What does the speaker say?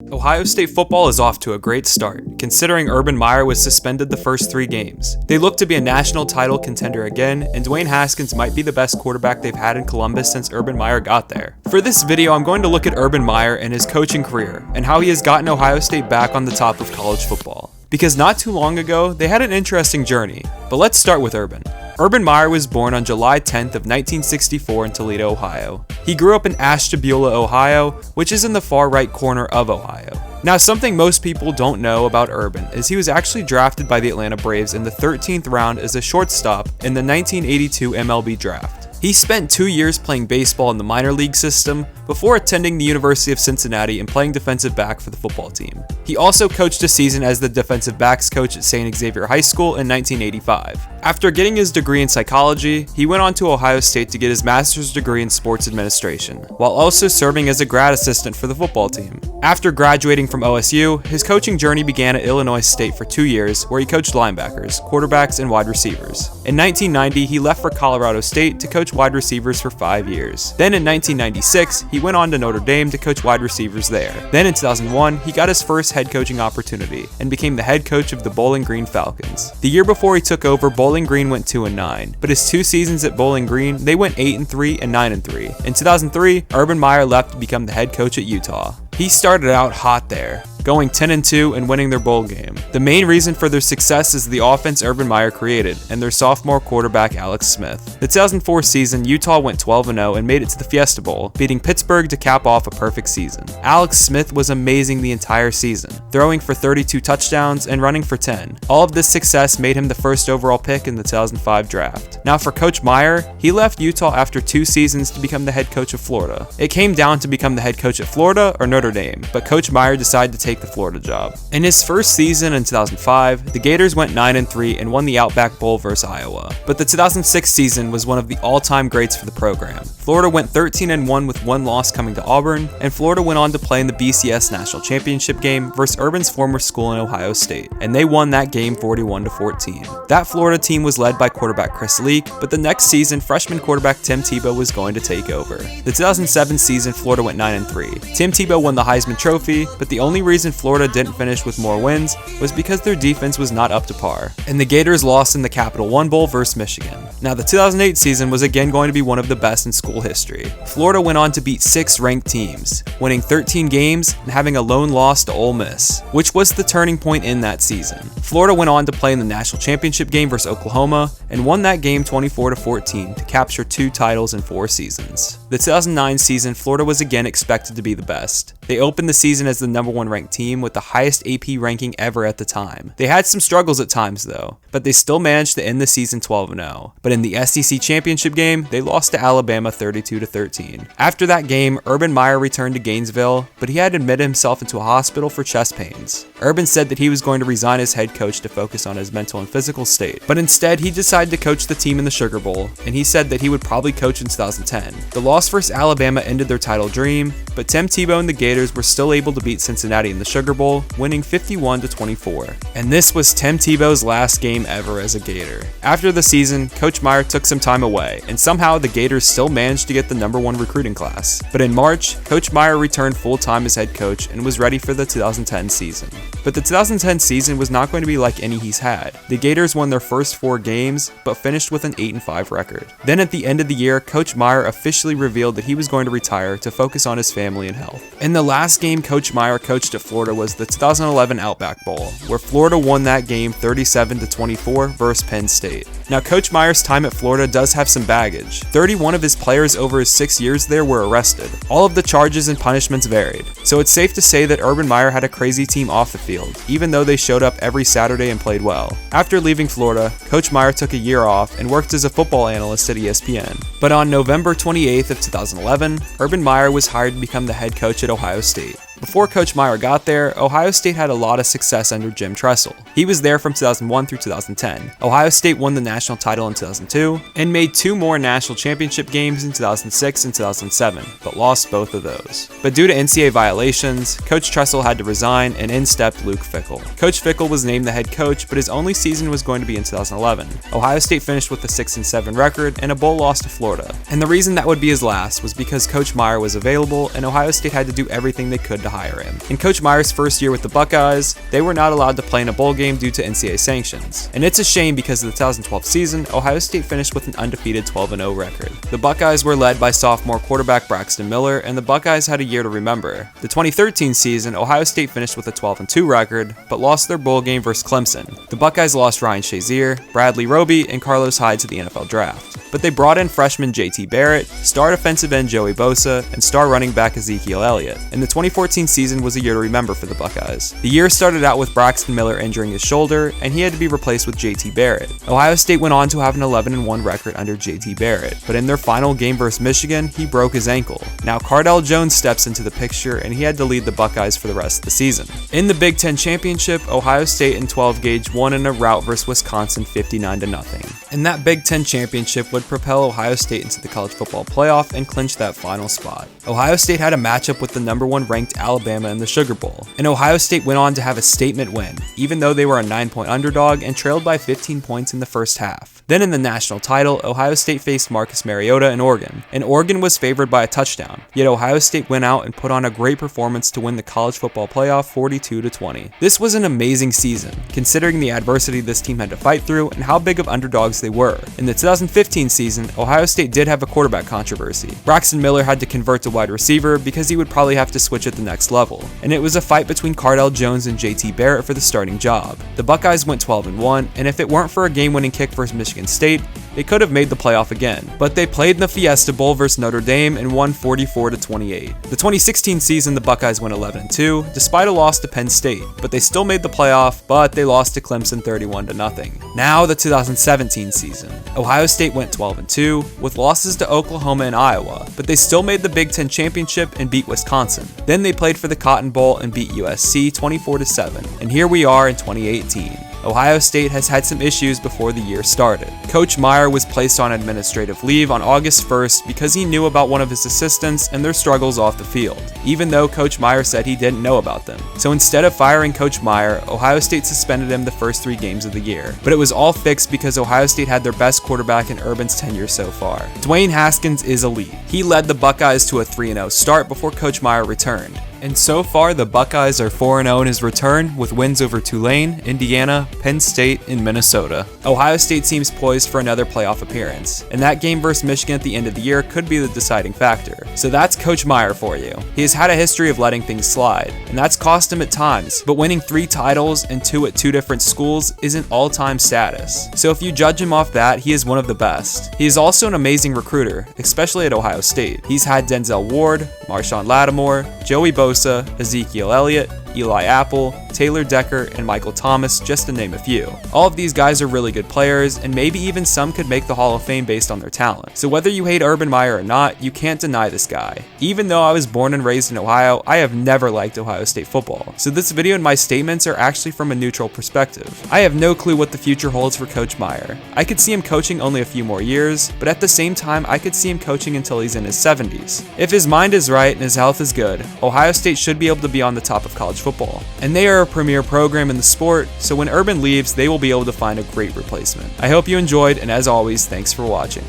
Ohio State football is off to a great start, considering Urban Meyer was suspended the first 3 games. They look to be a national title contender again, and Dwayne Haskins might be the best quarterback they've had in Columbus since Urban Meyer got there. For this video, I'm going to look at Urban Meyer and his coaching career, and how he has gotten Ohio State back on the top of college football. Because not too long ago, they had an interesting journey, but let's start with Urban. Urban Meyer was born on July 10th of 1964 in Toledo, Ohio. He grew up in Ashtabula, Ohio, which is in the far right corner of Ohio. Now, something most people don't know about Urban is he was actually drafted by the Atlanta Braves in the 13th round as a shortstop in the 1982 MLB draft. He spent 2 years playing baseball in the minor league system before attending the University of Cincinnati and playing defensive back for the football team. He also coached a season as the defensive backs coach at St. Xavier High School in 1985. After getting his degree in psychology, he went on to Ohio State to get his master's degree in sports administration, while also serving as a grad assistant for the football team. After graduating from OSU, his coaching journey began at Illinois State for 2 years, where he coached linebackers, quarterbacks, and wide receivers. In 1990, he left for Colorado State to coach wide receivers for 5 years. Then in 1996, he went on to Notre Dame to coach wide receivers there. Then in 2001, he got his first head coaching opportunity and became the head coach of the Bowling Green Falcons. The year before he took over, Bowling Green went 2-9, but his 2 seasons at Bowling Green, they went 8-3 and 9-3. In 2003, Urban Meyer left to become the head coach at Utah. He started out hot there, going 10-2 and winning their bowl game. The main reason for their success is the offense Urban Meyer created and their sophomore quarterback Alex Smith. The 2004 season, Utah went 12-0 and made it to the Fiesta Bowl, beating Pittsburgh to cap off a perfect season. Alex Smith was amazing the entire season, throwing for 32 touchdowns and running for 10. All of this success made him the first overall pick in the 2005 draft. Now for Coach Meyer, he left Utah after 2 seasons to become the head coach of Florida. It came down to become the head coach at Florida or Notre Dame, but Coach Meyer decided to take the Florida job. In his first season in 2005, the Gators went 9-3 and won the Outback Bowl versus Iowa. But the 2006 season was one of the all-time greats for the program. Florida went 13-1 with 1 loss coming to Auburn, and Florida went on to play in the BCS National Championship game versus Urban's former school in Ohio State, and they won that game 41-14. That Florida team was led by quarterback Chris Leak, but the next season, freshman quarterback Tim Tebow was going to take over. The 2007 season, Florida went 9-3. Tim Tebow won the Heisman Trophy, but the only reason Florida didn't finish with more wins was because their defense was not up to par, and the Gators lost in the Capital One Bowl versus Michigan. Now the 2008 season was again going to be one of the best in school history. Florida went on to beat 6 ranked teams, winning 13 games and having a lone loss to Ole Miss, which was the turning point in that season. Florida went on to play in the National Championship game versus Oklahoma and won that game 24-14 to capture 2 titles in 4 seasons. The 2009 season, Florida was again expected to be the best. They opened the season as the #1 ranked team with the highest AP ranking ever at the time. They had some struggles at times though, but they still managed to end the season 12-0. But in the SEC Championship game, they lost to Alabama 32-13. After that game, Urban Meyer returned to Gainesville, but he had admitted himself into a hospital for chest pains. Urban said that he was going to resign as head coach to focus on his mental and physical state, but instead he decided to coach the team in the Sugar Bowl, and he said that he would probably coach in 2010. The loss versus Alabama ended their title dream, but Tim Tebow and the Gators were still able to beat Cincinnati in the Sugar Bowl, winning 51-24. And this was Tim Tebow's last game ever as a Gator. After the season, Coach Meyer took some time away, and somehow the Gators still managed to get the #1 recruiting class. But in March, Coach Meyer returned full-time as head coach and was ready for the 2010 season. But the 2010 season was not going to be like any he's had. The Gators won their first 4 games, but finished with an 8-5 record. Then at the end of the year, Coach Meyer officially revealed that he was going to retire to focus on his family and health. And the last game Coach Meyer coached at Florida was the 2011 Outback Bowl, where Florida won that game 37-24 versus Penn State. Now Coach Meyer's time at Florida does have some baggage. 31 of his players over his 6 years there were arrested. All of the charges and punishments varied. So it's safe to say that Urban Meyer had a crazy team off the field, even though they showed up every Saturday and played well. After leaving Florida, Coach Meyer took a year off and worked as a football analyst at ESPN. But on November 28th of 2011, Urban Meyer was hired to become the head coach at Ohio State. Before Coach Meyer got there, Ohio State had a lot of success under Jim Tressel. He was there from 2001 through 2010. Ohio State won the national title in 2002 and made 2 more national championship games in 2006 and 2007, but lost both of those. But due to NCAA violations, Coach Tressel had to resign, and in stepped Luke Fickell. Coach Fickell was named the head coach, but his only season was going to be in 2011. Ohio State finished with a 6-7 record and a bowl loss to Florida. And the reason that would be his last was because Coach Meyer was available, and Ohio State had to do everything they could to hire him. In Coach Meyer's first year with the Buckeyes, they were not allowed to play in a bowl game due to NCAA sanctions. And it's a shame because of the 2012 season, Ohio State finished with an undefeated 12-0 record. The Buckeyes were led by sophomore quarterback Braxton Miller, and the Buckeyes had a year to remember. The 2013 season, Ohio State finished with a 12-2 record, but lost their bowl game versus Clemson. The Buckeyes lost Ryan Shazier, Bradley Roby, and Carlos Hyde to the NFL draft. But they brought in freshman JT Barrett, star defensive end Joey Bosa, and star running back Ezekiel Elliott. And the 2014 season was a year to remember for the Buckeyes. The year started out with Braxton Miller injuring his shoulder, and he had to be replaced with JT Barrett. Ohio State went on to have an 11-1 record under JT Barrett, but in their final game versus Michigan, he broke his ankle. Now Cardell Jones steps into the picture, and he had to lead the Buckeyes for the rest of the season. In the Big Ten Championship, Ohio State in 12 gauge won in a rout versus Wisconsin 59-0. And that Big Ten Championship would propel Ohio State into the college football playoff and clinch that final spot. Ohio State had a matchup with the #1 ranked Alabama in the Sugar Bowl, and Ohio State went on to have a statement win, even though they were a 9-point underdog and trailed by 15 points in the first half. Then in the national title, Ohio State faced Marcus Mariota in Oregon, and Oregon was favored by a touchdown, yet Ohio State went out and put on a great performance to win the college football playoff 42-20. This was an amazing season, considering the adversity this team had to fight through and how big of underdogs they were. In the 2015 season, Ohio State did have a quarterback controversy. Braxton Miller had to convert to wide receiver because he would probably have to switch at the next level, and it was a fight between Cardell Jones and JT Barrett for the starting job. The Buckeyes went 12-1, and if it weren't for a game-winning kick versus Michigan State, they could have made the playoff again, but they played in the Fiesta Bowl versus Notre Dame and won 44-28. The 2016 season, the Buckeyes went 11-2, despite a loss to Penn State, but they still made the playoff, but they lost to Clemson 31-0. Now the 2017 season, Ohio State went 12-2, with losses to Oklahoma and Iowa, but they still made the Big Ten Championship and beat Wisconsin. Then they played for the Cotton Bowl and beat USC 24-7, and here we are in 2018. Ohio State has had some issues before the year started. Coach Meyer was placed on administrative leave on August 1st because he knew about one of his assistants and their struggles off the field, even though Coach Meyer said he didn't know about them. So instead of firing Coach Meyer, Ohio State suspended him the first 3 games of the year. But it was all fixed because Ohio State had their best quarterback in Urban's tenure so far. Dwayne Haskins is elite. He led the Buckeyes to a 3-0 start before Coach Meyer returned. And so far, the Buckeyes are 4-0 in his return, with wins over Tulane, Indiana, Penn State, and Minnesota. Ohio State seems poised for another playoff appearance, and that game versus Michigan at the end of the year could be the deciding factor. So that's Coach Meyer for you. He has had a history of letting things slide, and that's cost him at times, but winning 3 titles and 2 at 2 different schools is an all-time status. So if you judge him off that, he is one of the best. He is also an amazing recruiter, especially at Ohio State. He's had Denzel Ward, Marshawn Lattimore, Joey Bosa, Ezekiel Elliott, Eli Apple, Taylor Decker, and Michael Thomas, just to name a few. All of these guys are really good players, and maybe even some could make the Hall of Fame based on their talent. So whether you hate Urban Meyer or not, you can't deny this guy. Even though I was born and raised in Ohio, I have never liked Ohio State football. So this video and my statements are actually from a neutral perspective. I have no clue what the future holds for Coach Meyer. I could see him coaching only a few more years, but at the same time, I could see him coaching until he's in his 70s. If his mind is right and his health is good, Ohio State should be able to be on the top of college football. And they are a premier program in the sport, so when Urban leaves, they will be able to find a great replacement. I hope you enjoyed, and as always, thanks for watching.